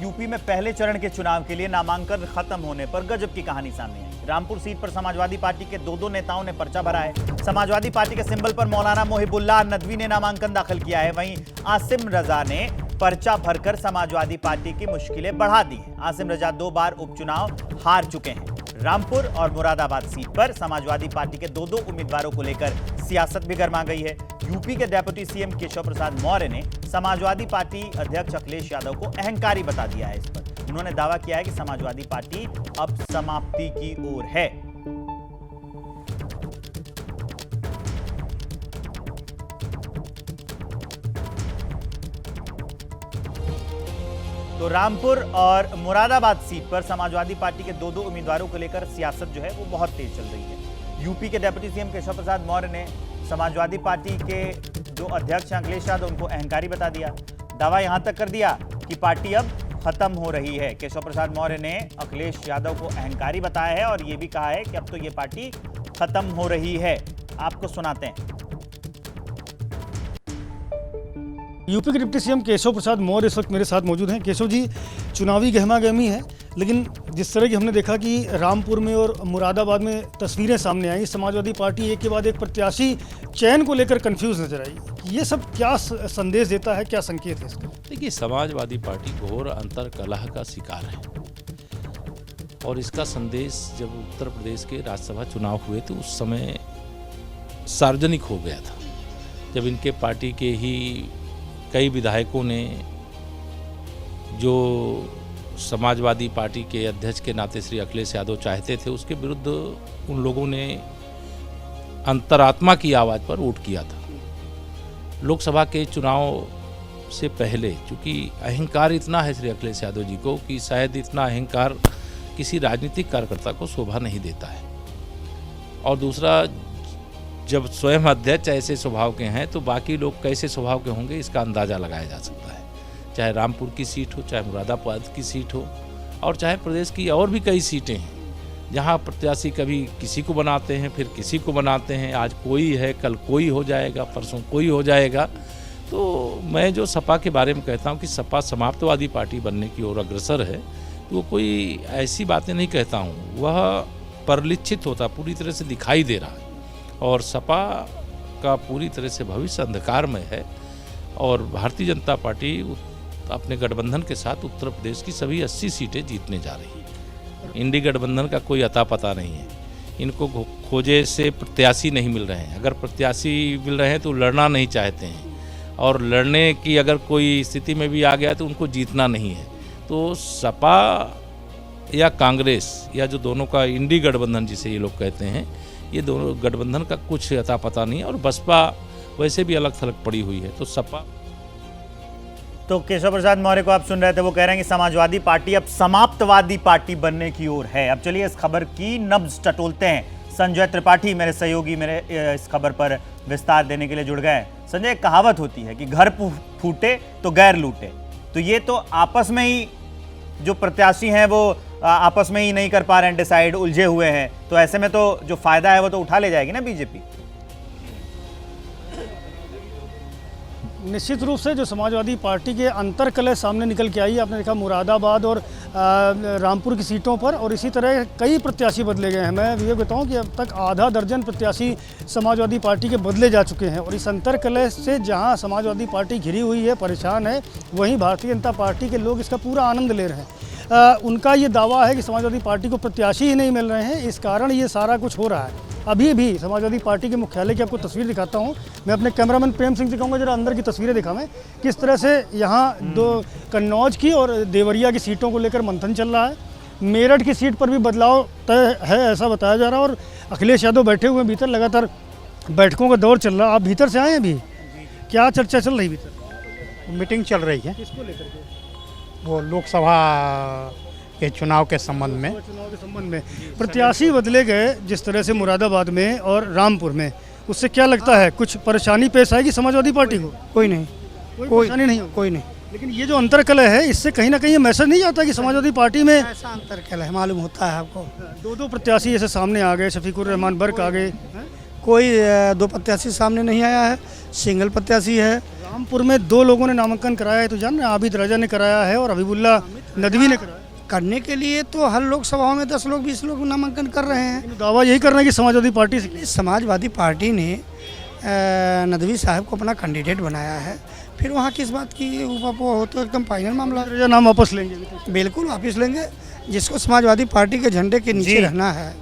UP में पहले चरण के चुनाव के लिए नामांकन खत्म होने पर गजब की कहानी सामने आई। रामपुर सीट पर समाजवादी पार्टी के दो नेताओं ने पर्चा भरा है। समाजवादी पार्टी के सिंबल पर मौलाना मोहिबुल्लाह नदवी ने नामांकन दाखिल किया है। वहीं आसिम रजा ने पर्चा भरकर समाजवादी पार्टी की मुश्किलें बढ़ा दी हैं। आसिम रजा 2 बार उपचुनाव हार चुके हैं। रामपुर और मुरादाबाद सीट पर समाजवादी पार्टी के दो उम्मीदवारों को लेकर सियासत भी गर्मा गई है। यूपी के डेप्यूटी सीएम केशव प्रसाद मौर्य ने समाजवादी पार्टी अध्यक्ष अखिलेश यादव को अहंकारी बता दिया है। इस पर उन्होंने दावा किया है कि समाजवादी पार्टी अब समाप्ति की ओर है। तो रामपुर और मुरादाबाद सीट पर समाजवादी पार्टी के दो उम्मीदवारों को लेकर सियासत जो है वो बहुत तेज चल रही है। यूपी के डेप्यूटी सीएम केशव प्रसाद मौर्य ने समाजवादी पार्टी के जो अध्यक्ष हैं अखिलेश यादव उनको अहंकारी बता दिया। दावा यहां तक कर दिया कि पार्टी अब खत्म हो रही है। केशव प्रसाद मौर्य ने अखिलेश यादव को अहंकारी बताया है और यह भी कहा है कि अब तो ये पार्टी खत्म हो रही है। आपको सुनाते हैं। यूपी के डिप्टी सीएम केशव प्रसाद मौर्य इस वक्त मेरे साथ मौजूद हैं। केशव जी, चुनावी गहमागहमी है, लेकिन जिस तरह की हमने देखा कि रामपुर में और मुरादाबाद में तस्वीरें सामने आई, समाजवादी पार्टी एक के बाद एक प्रत्याशी चयन को लेकर कंफ्यूज नजर आई। ये सब क्या संदेश देता है, क्या संकेत है इसका? देखिए, समाजवादी पार्टी घोर अंतर कलह का शिकार है और इसका संदेश जब उत्तर प्रदेश के राज्यसभा चुनाव हुए तो उस समय सार्वजनिक हो गया था, जब इनके पार्टी के ही कई विधायकों ने जो समाजवादी पार्टी के अध्यक्ष के नाते श्री अखिलेश यादव चाहते थे उसके विरुद्ध उन लोगों ने अंतरात्मा की आवाज़ पर वोट किया था। लोकसभा के चुनाव से पहले चूँकि अहंकार इतना है श्री अखिलेश यादव जी को कि शायद इतना अहंकार किसी राजनीतिक कार्यकर्ता को शोभा नहीं देता है। और दूसरा, जब स्वयं अध्यक्ष ऐसे स्वभाव के हैं तो बाकी लोग कैसे स्वभाव के होंगे इसका अंदाज़ा लगाया जा सकता है। चाहे रामपुर की सीट हो, चाहे मुरादाबाद की सीट हो, और चाहे प्रदेश की और भी कई सीटें हैं जहां प्रत्याशी कभी किसी को बनाते हैं, फिर किसी को बनाते हैं। आज कोई है, कल कोई हो जाएगा, परसों कोई हो जाएगा। तो मैं जो सपा के बारे में कहता हूं कि सपा समाप्तवादी पार्टी बनने की ओर अग्रसर है, तो कोई ऐसी बातें नहीं कहता हूँ, वह परिलक्षित होता, पूरी तरह से दिखाई दे रहा है। और सपा का पूरी तरह से भविष्य अंधकार में है और भारतीय जनता पार्टी अपने गठबंधन के साथ उत्तर प्रदेश की सभी 80 सीटें जीतने जा रही है। इंडी गठबंधन का कोई अता पता नहीं है। इनको खोजे से प्रत्याशी नहीं मिल रहे हैं। अगर प्रत्याशी मिल रहे हैं तो लड़ना नहीं चाहते हैं, और लड़ने की अगर कोई स्थिति में भी आ गया तो उनको जीतना नहीं है। तो सपा या कांग्रेस या जो दोनों का इंडी गठबंधन जिसे ये लोग कहते हैं, ये दोनों गठबंधन का कुछ अता पता नहीं है। और बसपा वैसे भी अलग थलग पड़ी हुई है। तो सपा, तो केशव प्रसाद मौर्य को आप सुन रहे थे, वो कह रहे हैं कि समाजवादी पार्टी अब समाप्तवादी पार्टी बनने की ओर है। अब चलिए इस खबर की नब्ज टटोलते हैं। संजय त्रिपाठी मेरे सहयोगी मेरे इस खबर पर विस्तार देने के लिए जुड़ गए। संजय, एक कहावत होती है कि घर फूटे तो गैर लूटे। तो ये तो आपस में ही जो प्रत्याशी हैं वो आपस में ही नहीं कर पा रहे हैं डिसाइड, उलझे हुए हैं। तो ऐसे में तो जो फायदा है वो तो उठा ले जाएगी ना बीजेपी। निश्चित रूप से जो समाजवादी पार्टी के अंतर कलह सामने निकल के आई, आपने देखा मुरादाबाद और रामपुर की सीटों पर, और इसी तरह कई प्रत्याशी बदले गए हैं। मैं ये बताऊं कि अब तक आधा दर्जन प्रत्याशी समाजवादी पार्टी के बदले जा चुके हैं। और इस अंतर कलह से जहां समाजवादी पार्टी घिरी हुई है, परेशान है, वहीं भारतीय जनता पार्टी के लोग इसका पूरा आनंद ले रहे हैं। उनका ये दावा है कि समाजवादी पार्टी को प्रत्याशी ही नहीं मिल रहे हैं, इस कारण ये सारा कुछ हो रहा है। अभी भी समाजवादी पार्टी के मुख्यालय की आपको तस्वीर दिखाता हूं। मैं अपने कैमरामैन प्रेम सिंह से कहूँगा जरा अंदर की तस्वीरें दिखावें, किस तरह से यहाँ दो कन्नौज की और देवरिया की सीटों को लेकर मंथन चल रहा है। मेरठ की सीट पर भी बदलाव तय है ऐसा बताया जा रहा है। और अखिलेश यादव बैठे हुए भीतर, लगातार बैठकों का दौर चल रहा है। आप भीतर से आए हैं, अभी क्या चर्चा चल रही भीतर? मीटिंग चल रही है, किसको लेकर के? वो लोकसभा के चुनाव के संबंध में। प्रत्याशी बदले गए जिस तरह से मुरादाबाद में और रामपुर में, उससे क्या लगता है कुछ परेशानी पेश आएगी समाजवादी पार्टी को? कोई नहीं, कोई परेशानी नहीं, कोई नहीं। लेकिन ये जो अंतर कलह है, इससे कहीं ना कहीं ये मैसेज नहीं जाता कि समाजवादी पार्टी में ऐसा अंतर कलह मालूम होता है आपको? दो प्रत्याशी जैसे सामने आ गए, शफीकुर रहमान बर्क आ गए। कोई दो प्रत्याशी सामने नहीं आया है, सिंगल प्रत्याशी है। रामपुर में 2 लोगों ने नामांकन कराया है, तो जान रहे हैं, आबिद रजा ने कराया है और हबीबुल्ला नदवी ने कराया है। करने के लिए तो हर लोकसभाओं में 10 लोग 20 लोग नामांकन कर रहे हैं। लेकिन दावा यही कर रहे हैं कि समाजवादी पार्टी से समाजवादी पार्टी ने नदवी साहब को अपना कैंडिडेट बनाया है, फिर वहाँ किस बात की वो हो तो एकदम फाइनल मामला है। रजा नाम वापस लेंगे अभी तो। बिल्कुल वापस लेंगे, जिसको समाजवादी पार्टी के झंडे के नीचे जी। रहना है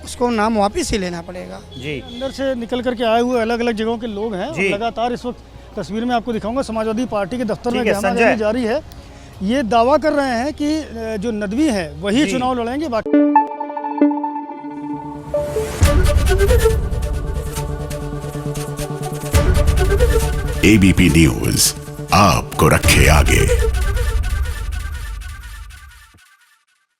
उसको नाम वापस ही लेना पड़ेगा। जी अंदर से निकल करके आए हुए अलग अलग जगहों के लोग हैं और जी। लगातार इस वक्त तस्वीर में आपको दिखाऊंगा समाजवादी पार्टी के दफ्तर में ठीक है, गहमा संजय। गहमी जारी है। ये दावा कर रहे हैं कि जो नदवी है वही जी। चुनाव लड़ेंगे, बाकी एबीपी न्यूज आपको रखे आगे।